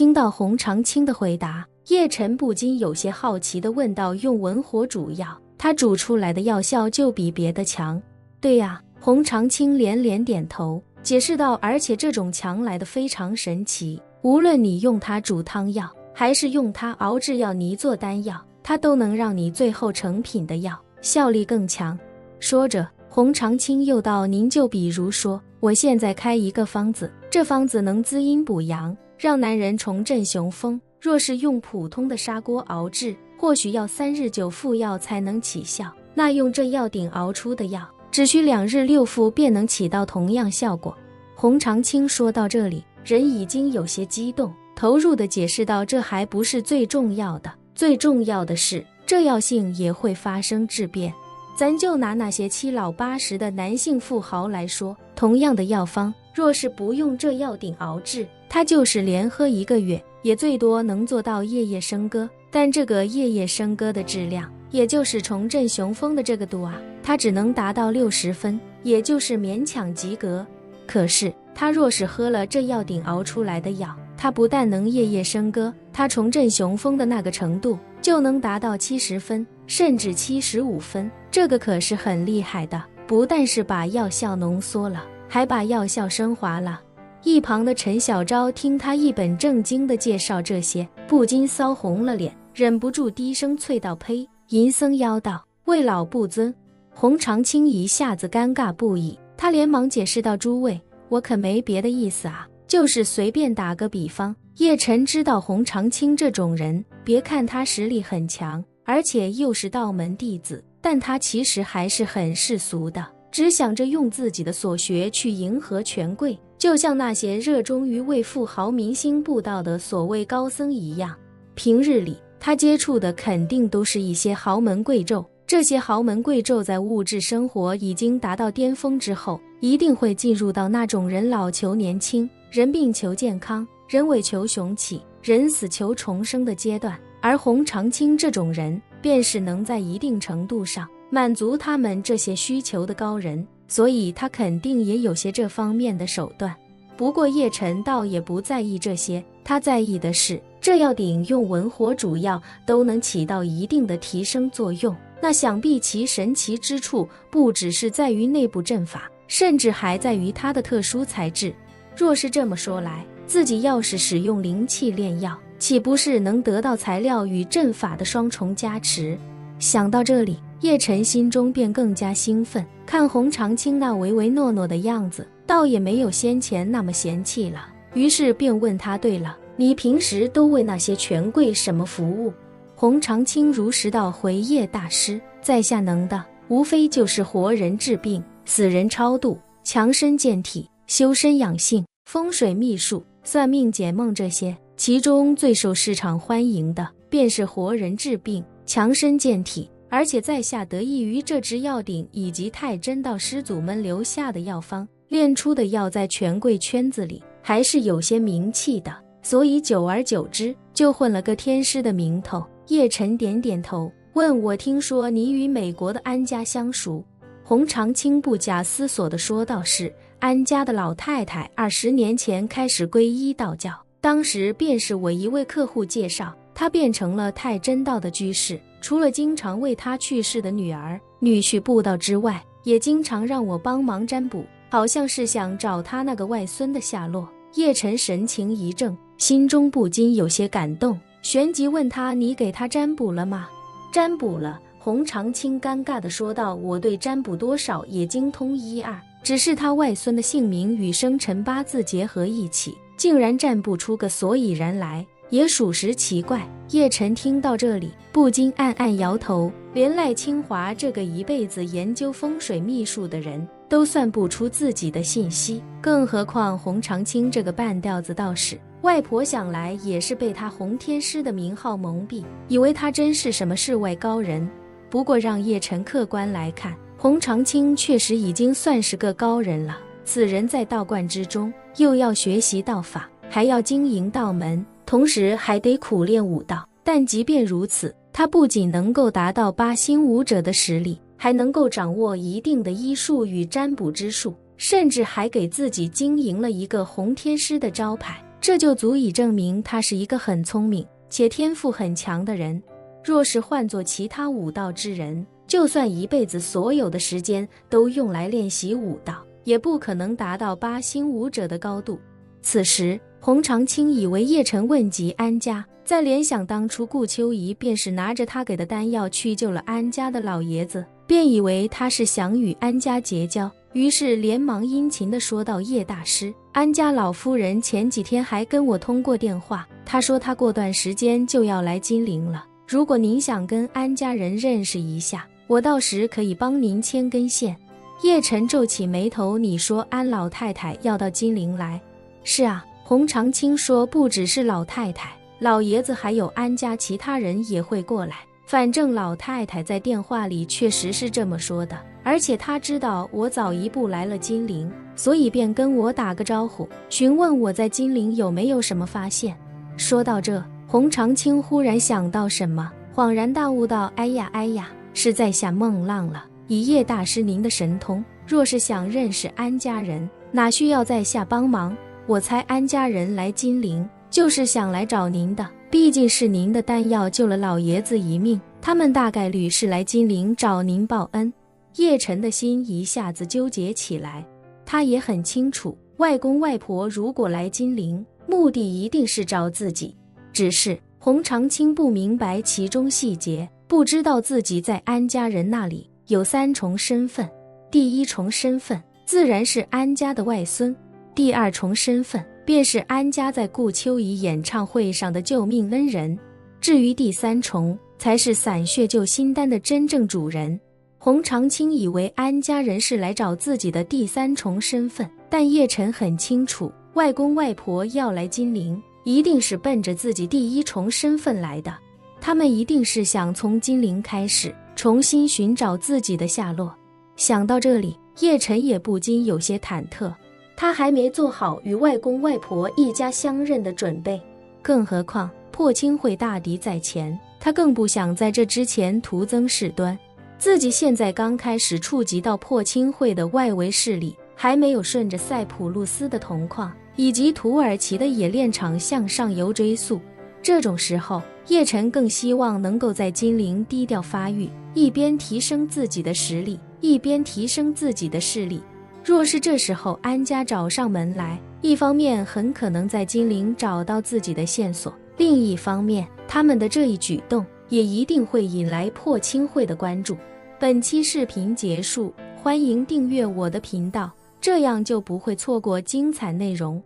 听到洪长青的回答，叶晨不禁有些好奇地问道：用文火煮药，他煮出来的药效就比别的强？对呀，洪长青连连点头，解释道，而且这种强来的非常神奇，无论你用它煮汤药，还是用它熬制药泥做丹药，它都能让你最后成品的药效力更强。说着，洪长青又道，您就比如说，我现在开一个方子，这方子能滋阴补阳，让男人重振雄风，若是用普通的砂锅熬制，或许要3日9副药才能起效，那用这药鼎熬出的药，只需2日6副便能起到同样效果。洪长青说到这里，人已经有些激动，投入地解释道，这还不是最重要的，最重要的是，这药性也会发生质变。咱就拿那些7老80的男性富豪来说，同样的药方，若是不用这药鼎熬制，他就是连喝1个月，也最多能做到夜夜笙歌，但这个夜夜笙歌的质量，也就是重振雄风的这个度啊，它只能达到60分，也就是勉强及格。可是他若是喝了这药鼎熬出来的药，他不但能夜夜笙歌，他重振雄风的那个程度就能达到70分，甚至75分，这个可是很厉害的，不但是把药效浓缩了，还把药效升华了。一旁的陈小昭听他一本正经地介绍这些，不禁骚红了脸，忍不住低声啐道：呸！淫僧妖道，为老不尊。洪长青一下子尴尬不已，他连忙解释道：诸位，我可没别的意思啊，就是随便打个比方。叶晨知道洪长青这种人，别看他实力很强，而且又是道门弟子，但他其实还是很世俗的，只想着用自己的所学去迎合权贵，就像那些热衷于为富豪明星布道的所谓高僧一样。平日里他接触的肯定都是一些豪门贵胄，这些豪门贵胄在物质生活已经达到巅峰之后，一定会进入到那种人老求年轻，人病求健康，人萎求雄起，人死求重生的阶段，而洪长青这种人便是能在一定程度上满足他们这些需求的高人，所以他肯定也有些这方面的手段。不过叶晨倒也不在意这些，他在意的是这药鼎用文火煮药都能起到一定的提升作用，那想必其神奇之处不只是在于内部阵法，甚至还在于它的特殊材质。若是这么说来，自己要是使用灵气炼药，岂不是能得到材料与阵法的双重加持？想到这里，叶晨心中便更加兴奋，看洪长青那唯唯诺诺的样子，倒也没有先前那么嫌弃了，于是便问他：对了，你平时都为那些权贵什么服务？洪长青如实道：回叶大师，在下能的无非就是活人治病，死人超度，强身健体，修身养性，风水秘术，算命解梦这些，其中最受市场欢迎的便是活人治病，强身健体。而且在下得益于这支药鼎以及太真道师祖们留下的药方，炼出的药在权贵圈子里还是有些名气的，所以久而久之就混了个天师的名头。叶晨点点头，问：我听说你与美国的安家相熟？洪长青不假思索地说道：是，安家的老太太20年前开始皈依道教，当时便是我一位客户介绍，她变成了太真道的居士，除了经常为她去世的女儿女婿布道之外，也经常让我帮忙占卜，好像是想找她那个外孙的下落。叶晨神情一怔，心中不禁有些感动，旋即问他：你给他占卜了吗？占卜了。洪长青尴尬地说道：我对占卜多少也精通1、2，只是他外孙的姓名与生辰八字结合一起，竟然占不出个所以然来，也属实奇怪。叶晨听到这里，不禁暗暗摇头，连赖清华这个一辈子研究风水秘术的人都算不出自己的信息，更何况洪长青这个半吊子道士。外婆想来也是被他洪天师的名号蒙蔽，以为他真是什么世外高人。不过让叶晨客观来看，洪长青确实已经算是个高人了。此人在道观之中，又要学习道法，还要经营道门，同时还得苦练武道。但即便如此，他不仅能够达到8星武者的实力，还能够掌握一定的医术与占卜之术，甚至还给自己经营了一个洪天师的招牌。这就足以证明他是一个很聪明且天赋很强的人。若是换作其他武道之人，就算一辈子所有的时间都用来练习武道，也不可能达到8星武者的高度。此时洪长青以为叶晨问及安家，再联想当初顾秋怡便是拿着他给的丹药去救了安家的老爷子，便以为他是想与安家结交，于是连忙殷勤地说道：叶大师，安家老夫人前几天还跟我通过电话，她说她过段时间就要来金陵了，如果您想跟安家人认识一下，我到时可以帮您牵根线。叶晨皱起眉头，你说安老太太要到金陵来？是啊，洪长青说不只是老太太，老爷子还有安家其他人也会过来，反正老太太在电话里确实是这么说的，而且她知道我早一步来了金陵，所以便跟我打个招呼，询问我在金陵有没有什么发现。说到这，洪长青忽然想到什么，恍然大悟道：哎呀，是在下梦浪了，以叶大师您的神通，若是想认识安家人，哪需要在下帮忙？我猜安家人来金陵就是想来找您的，毕竟是您的丹药救了老爷子一命，他们大概率是来金陵找您报恩。叶晨的心一下子纠结起来，他也很清楚，外公外婆如果来金陵，目的一定是找自己，只是洪长青不明白其中细节，不知道自己在安家人那里有3重身份。第1重身份自然是安家的外孙，第2重身份便是安家在顾秋怡演唱会上的救命恩人，至于第3重才是散血救心丹的真正主人。洪长青以为安家人是来找自己的第3重身份，但叶晨很清楚，外公外婆要来金陵，一定是奔着自己第1重身份来的，他们一定是想从金陵开始重新寻找自己的下落。想到这里，叶晨也不禁有些忐忑，他还没做好与外公外婆一家相认的准备，更何况破清会大敌在前，他更不想在这之前徒增事端。自己现在刚开始触及到破清会的外围势力，还没有顺着塞浦路斯的铜矿以及土耳其的冶炼厂向上游追溯，这种时候叶晨更希望能够在金陵低调发育，一边提升自己的实力，一边提升自己的势力。若是这时候安家找上门来，一方面很可能在金陵找到自己的线索，另一方面他们的这一举动也一定会引来破清会的关注。本期视频结束，欢迎订阅我的频道，这样就不会错过精彩内容。